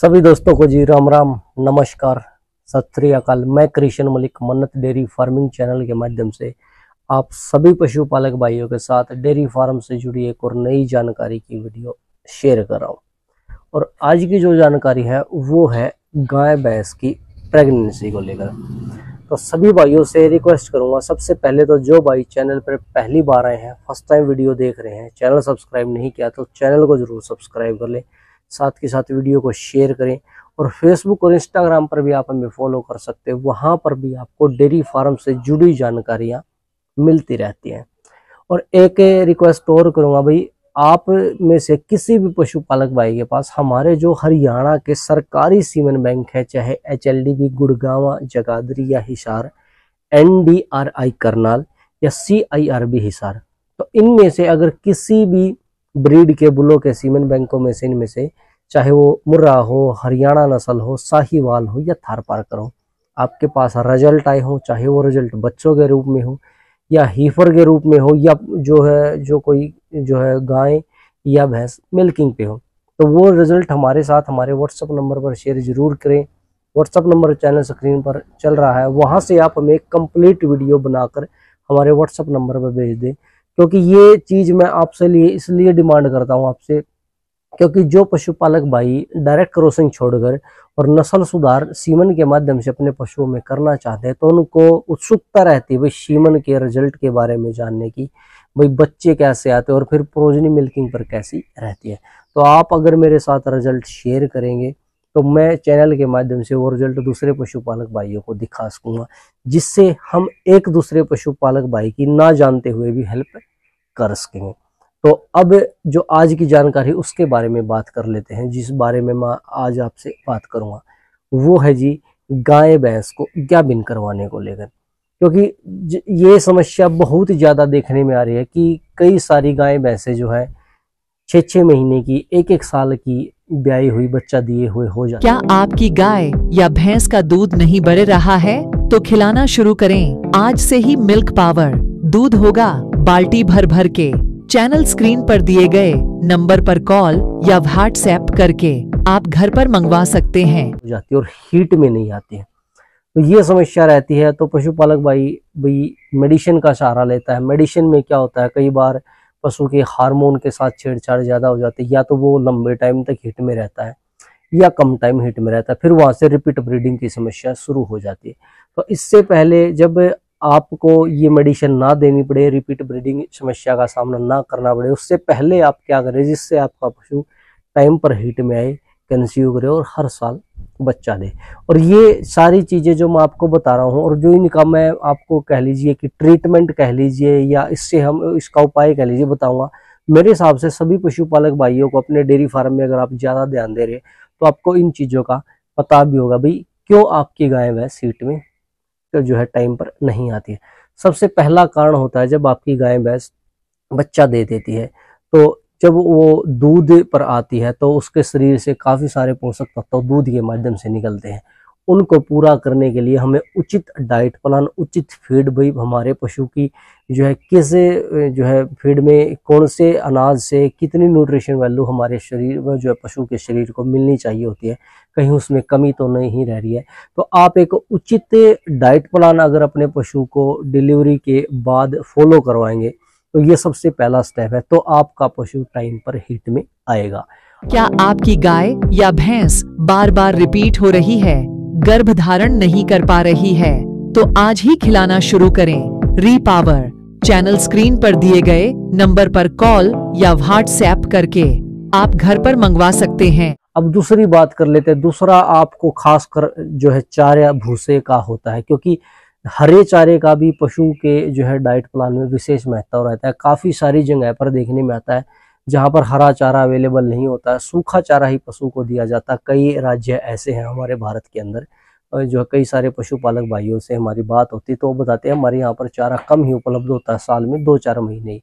सभी दोस्तों को जी राम राम, नमस्कार, सत श्री अकाल। मैं कृष्ण मलिक मन्नत डेयरी फार्मिंग चैनल के माध्यम से आप सभी पशुपालक भाइयों के साथ डेयरी फार्म से जुड़ी एक और नई जानकारी की वीडियो शेयर कर रहा हूँ। और आज की जो जानकारी है वो है गाय भैंस की प्रेगनेंसी को लेकर। तो सभी भाइयों से रिक्वेस्ट करूंगा, सबसे पहले तो जो भाई चैनल पर पहली बार आए हैं, फर्स्ट टाइम वीडियो देख रहे हैं, चैनल सब्सक्राइब नहीं किया तो चैनल को जरूर सब्सक्राइब कर लें, साथ के साथ वीडियो को शेयर करें। और फेसबुक और इंस्टाग्राम पर भी आप हमें फॉलो कर सकते हैं, वहां पर भी आपको डेयरी फार्म से जुड़ी जानकारियां मिलती रहती हैं। और एक रिक्वेस्ट और करूंगा भाई, आप में से किसी भी पशुपालक भाई के पास हमारे जो हरियाणा के सरकारी सीमन बैंक है, चाहे HLDB गुड़गांव, जगाधरी या हिसार, NDRI करनाल या CIRB हिसार, तो इनमें से अगर किसी भी ब्रीड के बुलों के सीमन बैंकों में से इनमें से चाहे वो मुर्रा हो, हरियाणा नस्ल हो, साहीवाल हो या थारपारकर हो, आपके पास रिजल्ट आए हो, चाहे वो रिजल्ट बच्चों के रूप में हो या हीफर के रूप में हो या जो कोई गाय या भैंस मिल्किंग पे हो, तो वो रिजल्ट हमारे साथ हमारे व्हाट्सएप नंबर पर शेयर जरूर करें। व्हाट्सएप नंबर चैनल स्क्रीन पर चल रहा है, वहां से आप हमें एक कंप्लीट वीडियो बनाकर हमारे व्हाट्सएप नंबर पर भेज दें। क्योंकि ये चीज़ मैं आपसे इसलिए डिमांड करता हूँ आपसे, क्योंकि जो पशुपालक भाई डायरेक्ट क्रॉसिंग छोड़कर और नस्ल सुधार सीमन के माध्यम से अपने पशुओं में करना चाहते हैं, तो उनको उत्सुकता रहती है भाई सीमन के रिजल्ट के बारे में जानने की, भाई बच्चे कैसे आते हैं और फिर प्रोजनी मिल्किंग पर कैसी रहती है। तो आप अगर मेरे साथ रिजल्ट शेयर करेंगे तो मैं चैनल के माध्यम से वो रिजल्ट दूसरे पशुपालक भाइयों को दिखा सकूंगा, जिससे हम एक दूसरे पशुपालक भाई की ना जानते हुए भी हेल्प कर सकेंगे। तो अब जो आज की जानकारी उसके बारे में बात कर लेते हैं, जिस बारे में मैं आज आपसे बात करूंगा वो है जी गाय भैंस को गाभिन करवाने को लेकर। क्योंकि ये समस्या बहुत ही ज्यादा देखने में आ रही है कि कई सारी गाय भैंसें जो है 6-6 महीने की, 1-1 साल की ब्याई हुई, बच्चा दिए हुए हो जाती है। क्या आपकी गाय या भैंस का दूध नहीं बढ़ रहा है तो खिलाना शुरू करें। आज से ही मिल्क पावर दूध होगा बाल्टी भर भर के। चैनल स्क्रीन पर दिए गए नंबर पर कॉल या व्हाट्सएप करके आप घर पर मंगवा सकते हैं। हो जाती है और हीट में नहीं आती है, तो ये समस्या रहती है। तो पशुपालक भाई मेडिसिन का सहारा लेता है। मेडिसिन में क्या होता है, कई बार पशु के हार्मोन के साथ छेड़छाड़ ज्यादा हो जाती है, या तो वो लंबे टाइम तक हीट में रहता है या कम टाइम हीट में रहता है, फिर वहां से रिपीट ब्रीडिंग की समस्या शुरू हो जाती है। तो इससे पहले जब आपको ये मेडिसिन ना देनी पड़े, रिपीट ब्रीडिंग समस्या का सामना ना करना पड़े, उससे पहले आप क्या करें जिससे आपका पशु टाइम पर हीट में आए, कंसीव करे और हर साल बच्चा दे। और ये सारी चीजें जो मैं आपको बता रहा हूँ और जो इनका मैं आपको कह लीजिए कि ट्रीटमेंट कह लीजिए या इससे हम इसका उपाय कह लीजिए बताऊंगा, मेरे हिसाब से सभी पशुपालक भाइयों को अपने डेयरी फार्म में अगर आप ज्यादा ध्यान दे रहे तो आपको इन चीजों का पता भी होगा भाई क्यों आपकी गाय भैंस हीट में तो जो है टाइम पर नहीं आती है। सबसे पहला कारण होता है जब आपकी गाय भैंस बच्चा दे देती है, तो जब वो दूध पर आती है तो उसके शरीर से काफी सारे पोषक तत्व दूध के माध्यम से निकलते हैं। उनको पूरा करने के लिए हमें उचित डाइट प्लान, उचित फीड, भाई हमारे पशु की जो है किस जो है फीड में कौन से अनाज से कितनी न्यूट्रिशन वैल्यू हमारे शरीर में जो है पशु के शरीर को मिलनी चाहिए होती है, कहीं उसमें कमी तो नहीं रह रही है। तो आप एक उचित डाइट प्लान अगर अपने पशु को डिलीवरी के बाद फॉलो करवाएंगे तो ये सबसे पहला स्टेप है, तो आपका पशु टाइम पर हीट में आएगा। क्या आपकी गाय या भैंस बार बार रिपीट हो रही है, गर्भधारण नहीं कर पा रही है, तो आज ही खिलाना शुरू करें रीपावर। चैनल स्क्रीन पर दिए गए नंबर पर कॉल या व्हाट्सएप करके आप घर पर मंगवा सकते हैं। अब दूसरी बात कर लेते हैं। दूसरा आपको खासकर जो है चारे भूसे का होता है, क्योंकि हरे चारे का भी पशु के जो है डाइट प्लान में विशेष महत्व रहता है। काफी सारी जगह पर देखने में आता है जहां पर हरा चारा अवेलेबल नहीं होता है, सूखा चारा ही पशु को दिया जाता है। कई राज्य ऐसे हैं हमारे भारत के अंदर, जो कई सारे पशुपालक भाइयों से हमारी बात होती है तो वो बताते हैं हमारे यहाँ पर चारा कम ही उपलब्ध होता है, साल में 2-4 महीने ही।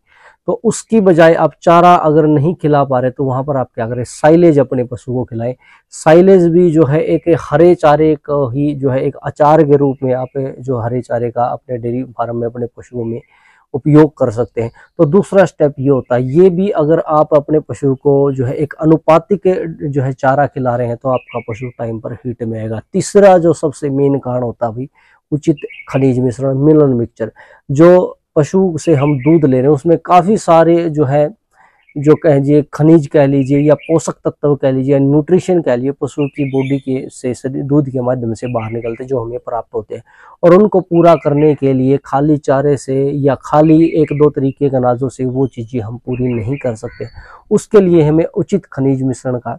तो उसकी बजाय आप चारा अगर नहीं खिला पा रहे तो वहां पर आप क्या करें, साइलेज अपने पशु को खिलाएं। साइलेज भी जो है एक हरे चारे का ही जो है एक अचार के रूप में आप जो हरे चारे का अपने डेयरी फार्म में अपने पशुओं में उपयोग कर सकते हैं। तो दूसरा स्टेप ये होता है, ये भी अगर आप अपने पशु को जो है एक अनुपातिक जो है चारा खिला रहे हैं तो आपका पशु टाइम पर हीट में आएगा। तीसरा जो सबसे मेन कारण होता है भाई, उचित खनिज मिश्रण, मिनरल मिक्सचर। जो पशु से हम दूध ले रहे हैं उसमें काफ़ी सारे जो है, जो कह लीजिए खनिज कह लीजिए या पोषक तत्व कह लीजिए या न्यूट्रिशन कह लीजिए, पशु की बॉडी के से दूध के माध्यम से बाहर निकलते जो हमें प्राप्त होते हैं। और उनको पूरा करने के लिए खाली चारे से या खाली एक दो तरीके के अनाजों से वो चीज़ें हम पूरी नहीं कर सकते। उसके लिए हमें उचित खनिज मिश्रण का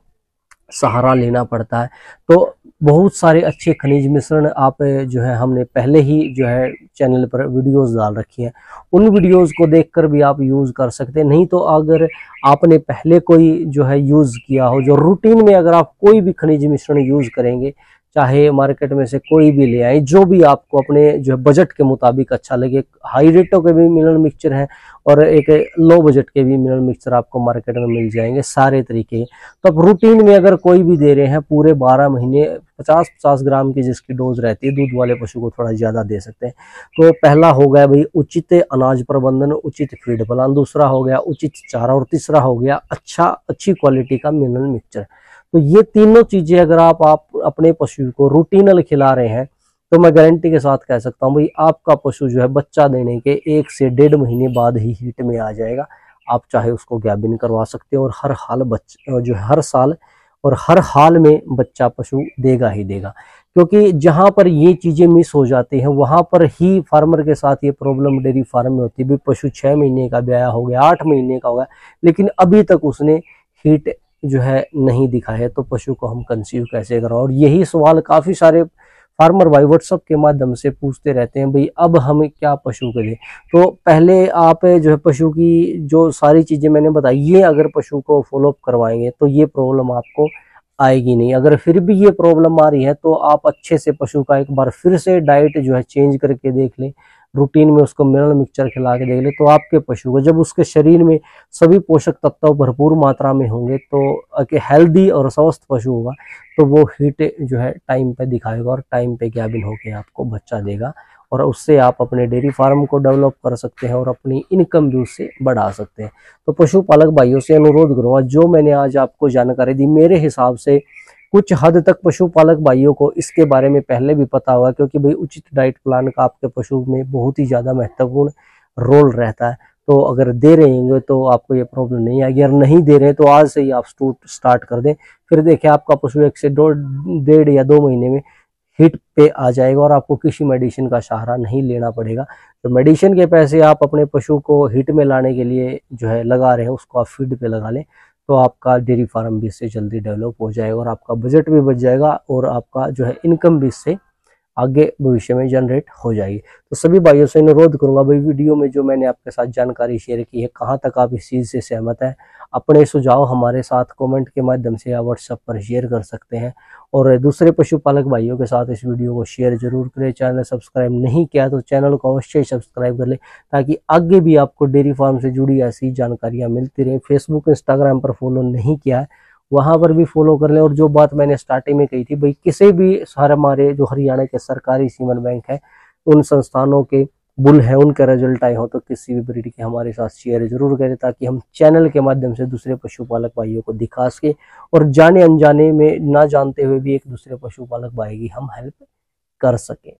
सहारा लेना पड़ता है। तो बहुत सारे अच्छे खनिज मिश्रण आप जो है हमने पहले ही जो है चैनल पर वीडियोस डाल रखी हैं, उन वीडियोस को देखकर भी आप यूज़ कर सकते हैं। नहीं तो अगर आपने पहले कोई जो है यूज़ किया हो, जो रूटीन में अगर आप कोई भी खनिज मिश्रण यूज़ करेंगे, चाहे मार्केट में से कोई भी ले आए, जो भी आपको अपने जो है बजट के मुताबिक अच्छा लगे। हाई रेटों के भी मिनरल मिक्सचर हैं और एक लो बजट के भी मिनरल मिक्सचर आपको मार्केट में मिल जाएंगे सारे तरीके। तो आप रूटीन में अगर कोई भी दे रहे हैं पूरे 12 महीने 50-50 ग्राम की जिसकी डोज रहती है, दूध वाले पशु को थोड़ा ज़्यादा दे सकते हैं। तो पहला हो गया भाई उचित अनाज प्रबंधन, उचित फीड प्लान। दूसरा हो गया उचित चारा और तीसरा हो गया अच्छी क्वालिटी का मिनरल मिक्सचर। तो ये तीनों चीजें अगर आप अपने पशु को रूटीनल खिला रहे हैं तो मैं गारंटी के साथ कह सकता हूँ भाई आपका पशु जो है बच्चा देने के 1 से 1.5 महीने बाद ही हीट में आ जाएगा। आप चाहे उसको गैबिन करवा सकते हो और हर हाल जो है हर साल और हर हाल में बच्चा पशु देगा ही देगा। क्योंकि जहां पर ये चीजें मिस हो जाती हैं वहां पर ही फार्मर के साथ ये प्रॉब्लम डेयरी फार्म में होती है। भाई पशु 6 महीने का ब्याया हो गया, 8 महीने का हो गया, लेकिन अभी तक उसने हीट जो है नहीं दिखा है, तो पशु को हम कंसीव कैसे करें। और यही सवाल काफी सारे फार्मर भाई व्हाट्सएप के माध्यम से पूछते रहते हैं, भाई अब हमें क्या पशु के लिए। तो पहले आप जो है पशु की जो सारी चीजें मैंने बताई, ये अगर पशु को फॉलोअप करवाएंगे तो ये प्रॉब्लम आपको आएगी नहीं। अगर फिर भी ये प्रॉब्लम आ रही है तो आप अच्छे से पशु का एक बार फिर से डाइट जो है चेंज करके देख लें, रूटीन में उसको मिनरल मिक्सचर खिला के देख ले। तो आपके पशु को जब उसके शरीर में सभी पोषक तत्व भरपूर मात्रा में होंगे तो हेल्दी और स्वस्थ पशु होगा, तो वो हीट जो है टाइम पे दिखाएगा और टाइम पे गैबिन होके आपको बच्चा देगा। और उससे आप अपने डेयरी फार्म को डेवलप कर सकते हैं और अपनी इनकम भी उससे बढ़ा सकते हैं। तो पशुपालक भाइयों से अनुरोध करूंगा, जो मैंने आज आपको जानकारी दी, मेरे हिसाब से कुछ हद तक पशुपालक भाइयों को इसके बारे में पहले भी पता होगा, क्योंकि भाई उचित डाइट प्लान का आपके पशु में बहुत ही ज़्यादा महत्वपूर्ण रोल रहता है। तो अगर दे रहे होंगे तो आपको ये प्रॉब्लम नहीं आएगी, अगर नहीं दे रहे तो आज से ही आप स्टार्ट कर दें। फिर देखिए आपका पशु 1 से 1.5 या 2 महीने में हिट पे आ जाएगा और आपको किसी मेडिसिन का सहारा नहीं लेना पड़ेगा। तो मेडिसिन के पैसे आप अपने पशु को हिट में लाने के लिए जो है लगा रहे हैं, उसको आप फीड पे लगा लें, तो आपका डेयरी फार्म भी इससे जल्दी डेवलप हो जाएगा और आपका बजट भी बच जाएगा और आपका जो है इनकम भी इससे आगे भविष्य में जनरेट हो जाएगी। तो सभी भाइयों से अनुरोध करूंगा, भाई वीडियो में जो मैंने आपके साथ जानकारी शेयर की है, कहाँ तक आप इस चीज़ से सहमत हैं, अपने सुझाव हमारे साथ कमेंट के माध्यम से या व्हाट्सएप पर शेयर कर सकते हैं। और दूसरे पशुपालक भाइयों के साथ इस वीडियो को शेयर जरूर करें। चैनल सब्सक्राइब नहीं किया तो चैनल को अवश्य सब्सक्राइब कर लें, ताकि आगे भी आपको डेयरी फार्म से जुड़ी ऐसी जानकारियाँ मिलती रहें। फेसबुक इंस्टाग्राम पर फॉलो नहीं किया है, वहां पर भी फॉलो कर लें। और जो बात मैंने स्टार्टिंग में कही थी, भाई किसी भी हमारे जो हरियाणा के सरकारी सीमन बैंक है, उन संस्थानों के बुल है, उनका रिजल्ट आए हो तो किसी भी ब्रीड के हमारे साथ शेयर जरूर करें, ताकि हम चैनल के माध्यम से दूसरे पशुपालक भाइयों को दिखा सके और जाने अनजाने में ना जानते हुए भी एक दूसरे पशुपालक भाई की हम हेल्प कर सकें।